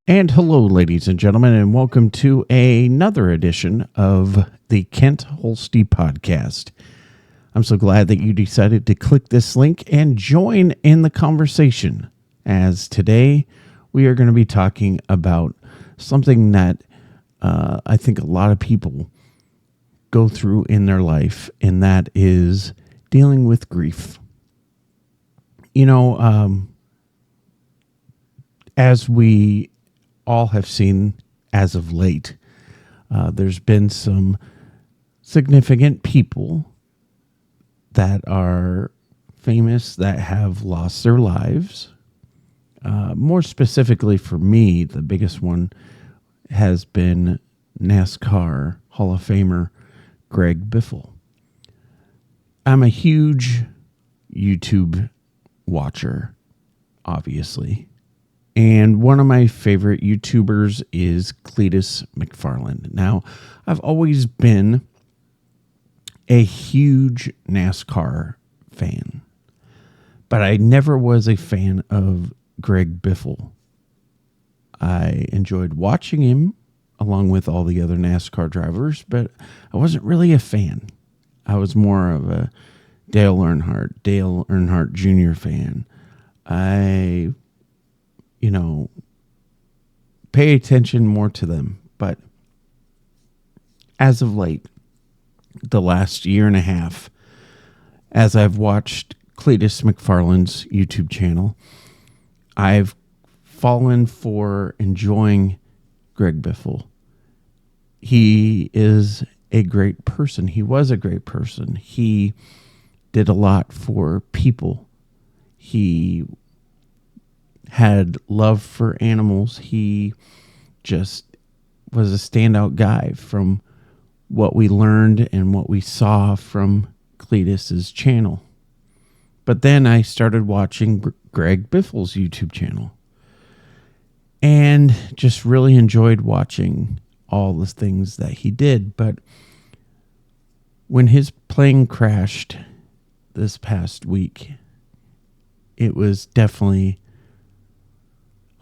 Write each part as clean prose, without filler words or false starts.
And hello, ladies and gentlemen, and welcome to another edition of the Kent Holste Podcast. I'm so glad that you decided to click this link and join in the conversation, as today we are going to be talking about something that I think a lot of people go through in their life, and that is dealing with grief. You know, as we all have seen as of late, there's been some significant people that are famous that have lost their lives. More specifically for me, the biggest one has been NASCAR Hall of Famer Greg Biffle. I'm a huge YouTube watcher, obviously. And one of my favorite YouTubers is Cletus McFarland. Now, I've always been a huge NASCAR fan, but I never was a fan of Greg Biffle. I enjoyed watching him along with all the other NASCAR drivers, but I wasn't really a fan. I was more of a Dale Earnhardt Jr. fan. I pay attention more to them. But as of late, the last year and a half, as I've watched Cletus McFarland's YouTube channel, I've fallen for enjoying Greg Biffle. He is a great person. He was a great person. He did a lot for people. He had love for animals. He just was a standout guy from what we learned and what we saw from Cletus's channel. But then I started watching Greg Biffle's YouTube channel and just really enjoyed watching all the things that he did. But when his plane crashed this past week, it was definitely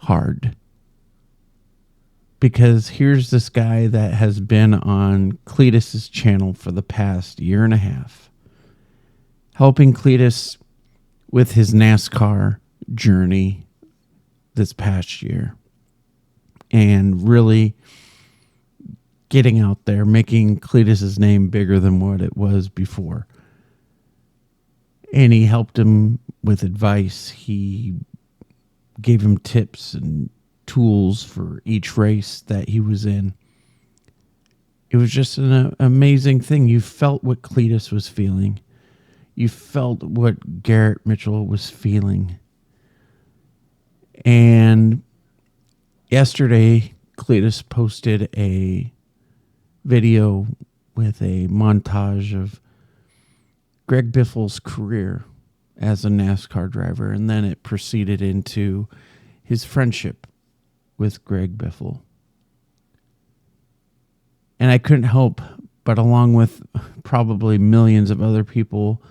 hard, because here's this guy that has been on Cletus's channel for the past year and a half, helping Cletus with his NASCAR journey this past year, and really getting out there, making Cletus's name bigger than what it was before. And he helped him with advice. He gave him tips and tools for each race that he was in. It was just an amazing thing. You felt what Cletus was feeling. You felt what Garrett Mitchell was feeling. And yesterday, Cletus posted a video with a montage of Greg Biffle's career as a NASCAR driver, and then it proceeded into his friendship with Greg Biffle. And I couldn't help but, along with probably millions of other people,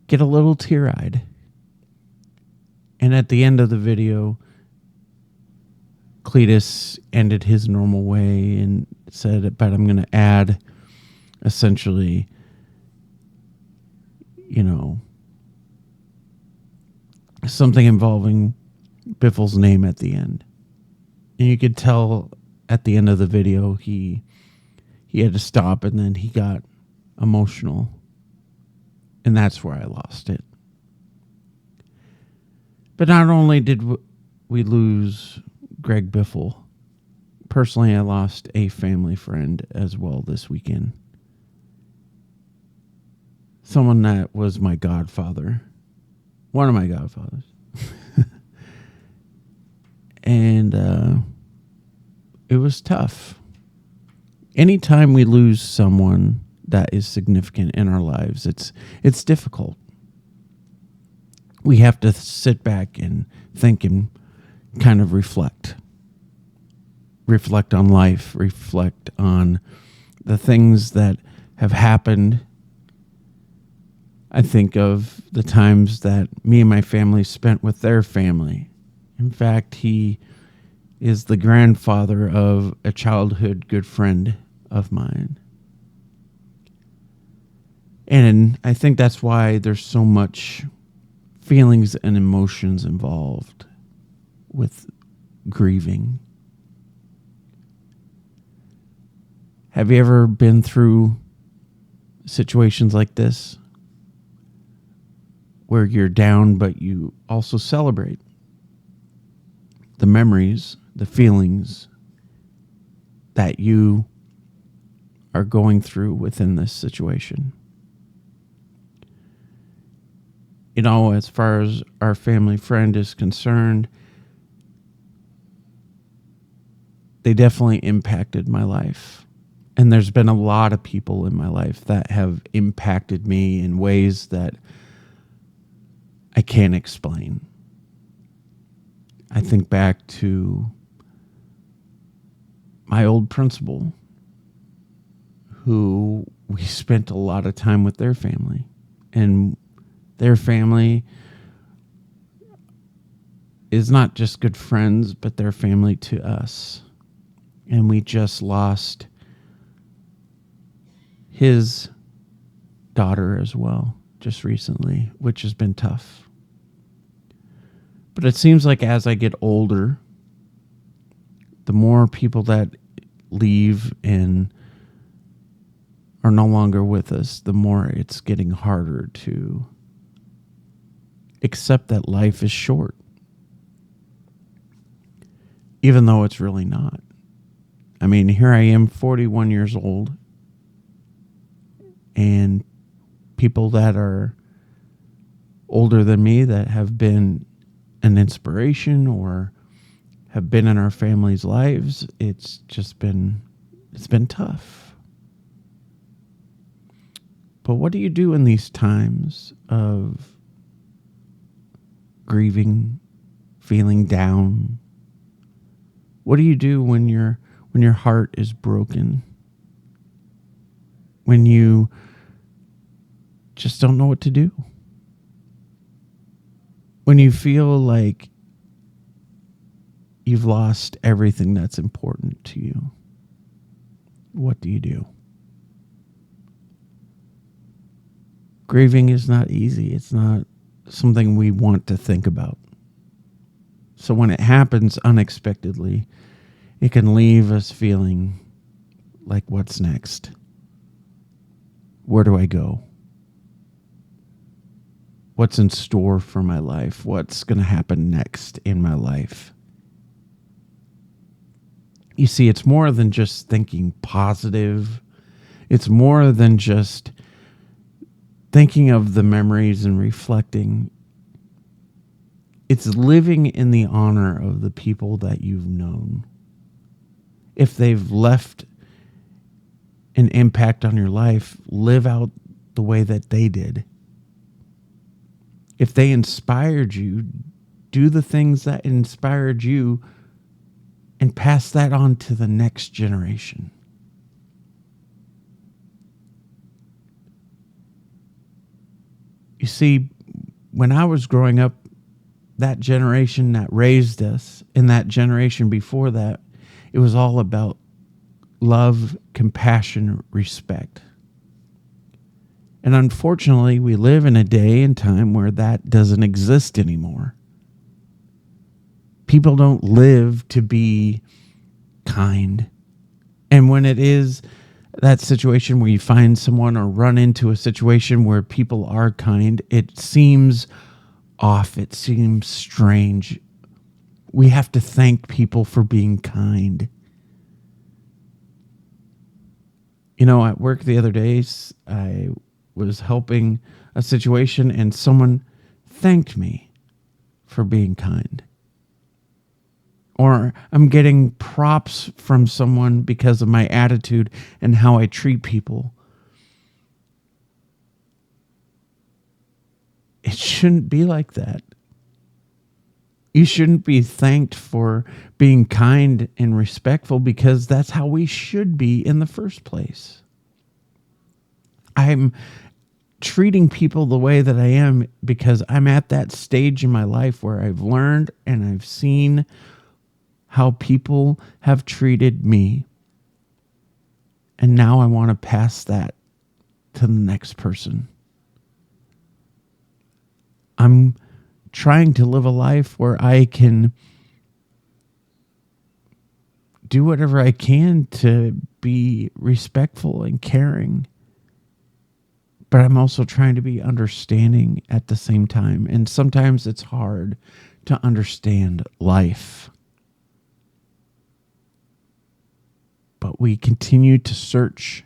get a little tear-eyed. And at the end of the video, Cletus ended his normal way and said, but I'm going to add essentially, something involving Biffle's name at the end. And you could tell at the end of the video, he had to stop, and then he got emotional. And that's where I lost it. But not only did we lose Greg Biffle, personally, I lost a family friend as well this weekend. someone that was my godfather, one of my godfathers. And it was tough. Anytime we lose someone that is significant in our lives, it's difficult. We have to sit back and think and kind of reflect. Reflect on life, reflect on the things that have happened. I think of the times that me and my family spent with their family. In fact, he is the grandfather of a childhood good friend of mine. And I think that's why there's so much feelings and emotions involved with grieving. Have you ever been through situations like this where you're down, but you also celebrate the memories, the feelings that you are going through within this situation? You know, as far as our family friend is concerned, they definitely impacted my life. And there's been a lot of people in my life that have impacted me in ways that I can't explain. I think back to my old principal, who we spent a lot of time with their family. And their family is not just good friends, but their family to us. And we just lost his daughter as well, just recently, which has been tough. But it seems like as I get older, the more people that leave and are no longer with us, the more it's getting harder to accept that life is short, even though it's really not. I mean, here I am, 41 years old, and people that are older than me that have been an inspiration or have been in our family's lives, it's been tough. But what do you do in these times of grieving, feeling down? What do you do when your heart is broken? When you just don't know what to do? When you feel like you've lost everything that's important to you, what do you do? Grieving is not easy. It's not something we want to think about. So when it happens unexpectedly, it can leave us feeling like, what's next? Where do I go? What's in store for my life? What's going to happen next in my life? You see, it's more than just thinking positive. It's more than just thinking of the memories and reflecting. It's living in the honor of the people that you've known. If they've left an impact on your life, live out the way that they did. If they inspired you, do the things that inspired you and pass that on to the next generation. You see, when I was growing up, that generation that raised us and that generation before that, it was all about love, compassion, respect. And unfortunately, we live in a day and time where that doesn't exist anymore. People don't live to be kind. And when it is that situation where you find someone or run into a situation where people are kind, it seems off. It seems strange. We have to thank people for being kind. You know, at work the other day, I was helping a situation and someone thanked me for being kind. Or I'm getting props from someone because of my attitude and how I treat people. It shouldn't be like that. You shouldn't be thanked for being kind and respectful because that's how we should be in the first place. I'm treating people the way that I am because I'm at that stage in my life where I've learned and I've seen how people have treated me. And now I want to pass that to the next person. I'm trying to live a life where I can do whatever I can to be respectful and caring. But I'm also trying to be understanding at the same time. And sometimes it's hard to understand life. But we continue to search,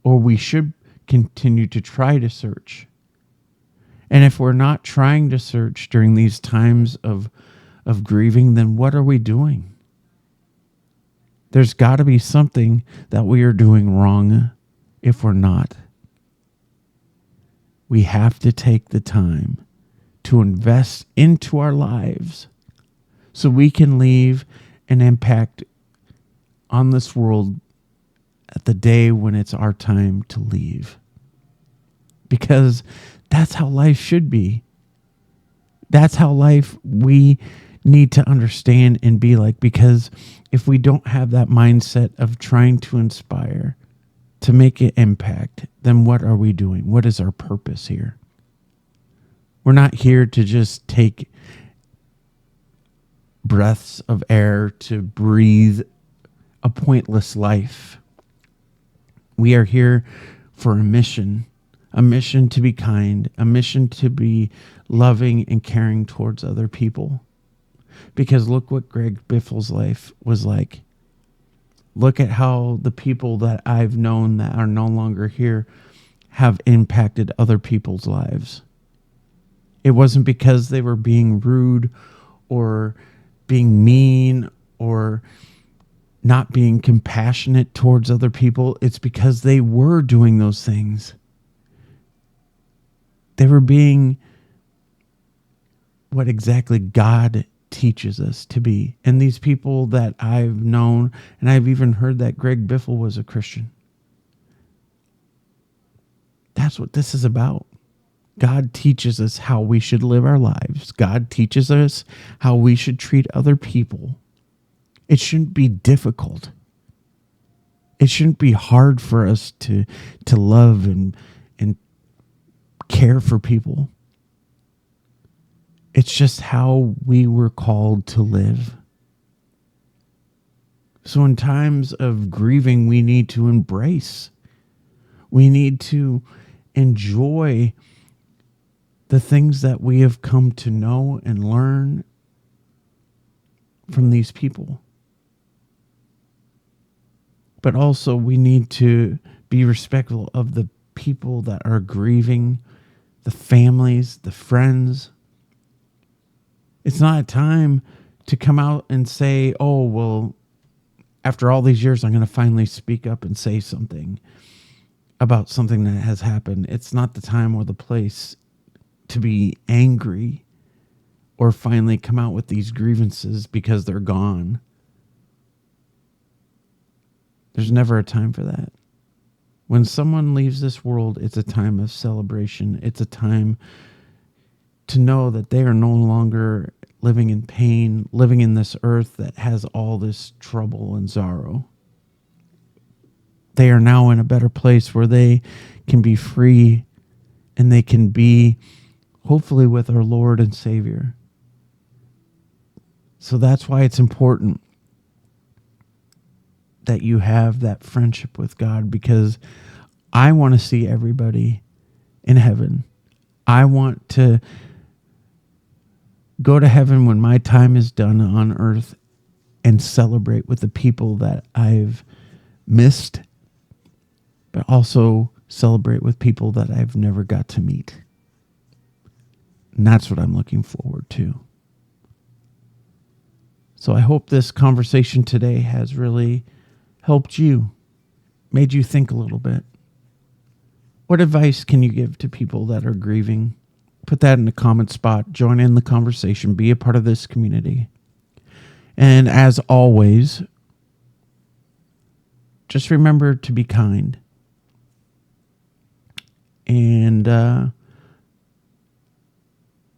or we should continue to try to search. And if we're not trying to search during these times of grieving, then what are we doing? There's got to be something that we are doing wrong if we're not. We have to take the time to invest into our lives so we can leave an impact on this world at the day when it's our time to leave. Because that's how life should be. That's how life we need to understand and be like. Because if we don't have that mindset of trying to inspire, to make an impact, then what are we doing? What is our purpose here? We're not here to just take breaths of air to breathe a pointless life. We are here for a mission to be kind, a mission to be loving and caring towards other people. Because look what Greg Biffle's life was like. Look at how the people that I've known that are no longer here have impacted other people's lives. It wasn't because they were being rude or being mean or not being compassionate towards other people. It's because they were doing those things. They were being what exactly God teaches us to be. And these people that I've known, and I've even heard that Greg Biffle was a Christian. That's what this is about. God teaches us how we should live our lives. God teaches us how we should treat other people. It shouldn't be difficult. It shouldn't be hard for us to love and care for people. It's just how we were called to live. So in times of grieving, we need to embrace. We need to enjoy the things that we have come to know and learn from these people. But also we need to be respectful of the people that are grieving, the families, the friends. It's not a time to come out and say, oh, well, after all these years, I'm going to finally speak up and say something about something that has happened. It's not the time or the place to be angry or finally come out with these grievances because they're gone. There's never a time for that. When someone leaves this world, it's a time of celebration. It's a time to know that they are no longer living in pain, living in this earth that has all this trouble and sorrow. They are now in a better place where they can be free and they can be hopefully with our Lord and Savior. So that's why it's important that you have that friendship with God, because I want to see everybody in heaven. I want to go to heaven when my time is done on earth and celebrate with the people that I've missed, but also celebrate with people that I've never got to meet. And that's what I'm looking forward to. So I hope this conversation today has really helped you, made you think a little bit. What advice can you give to people that are grieving? Put that in the comment spot. Join in the conversation. Be a part of this community. And as always, just remember to be kind. And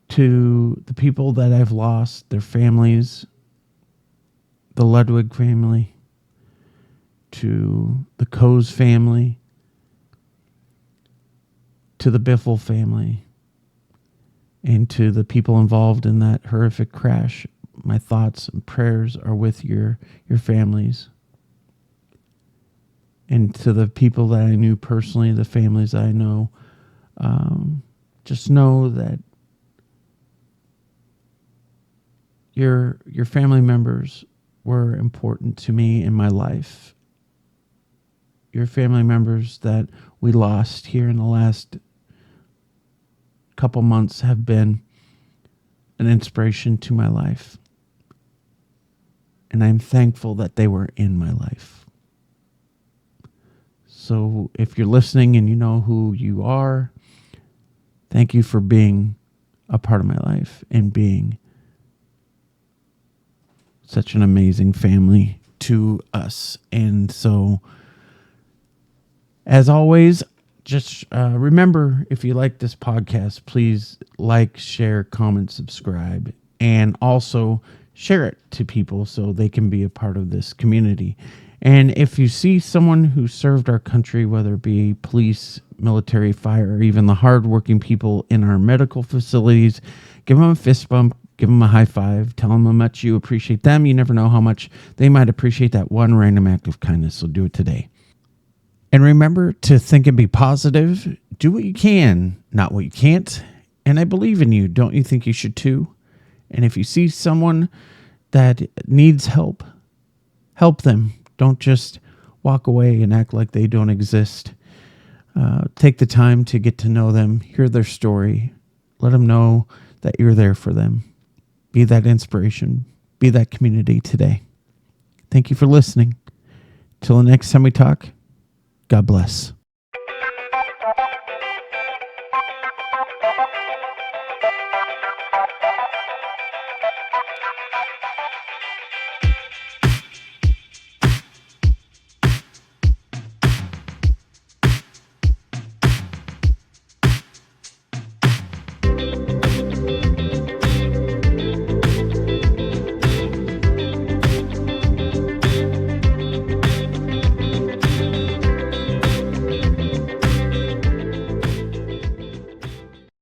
to the people that I've lost, their families, the Ludwig family, to the Coase family, to the Biffle family, and to the people involved in that horrific crash, my thoughts and prayers are with your families. And to the people that I knew personally, the families I know, just know that your family members were important to me in my life. Your family members that we lost here in the last couple months have been an inspiration to my life. And I'm thankful that they were in my life. So if you're listening and you know who you are, thank you for being a part of my life and being such an amazing family to us. And so, as always, just remember, if you like this podcast, please like, share, comment, subscribe, and also share it to people so they can be a part of this community. And if you see someone who served our country, whether it be police, military, fire, or even the hardworking people in our medical facilities, give them a fist bump, give them a high five, tell them how much you appreciate them. You never know how much they might appreciate that one random act of kindness, so do it today. And remember to think and be positive. Do what you can, not what you can't. And I believe in you. Don't you think you should too? And if you see someone that needs help, help them. Don't just walk away and act like they don't exist. Take the time to get to know them, hear their story, let them know that you're there for them. Be that inspiration. Be that community today. Thank you for listening. Till the next time we talk, God bless.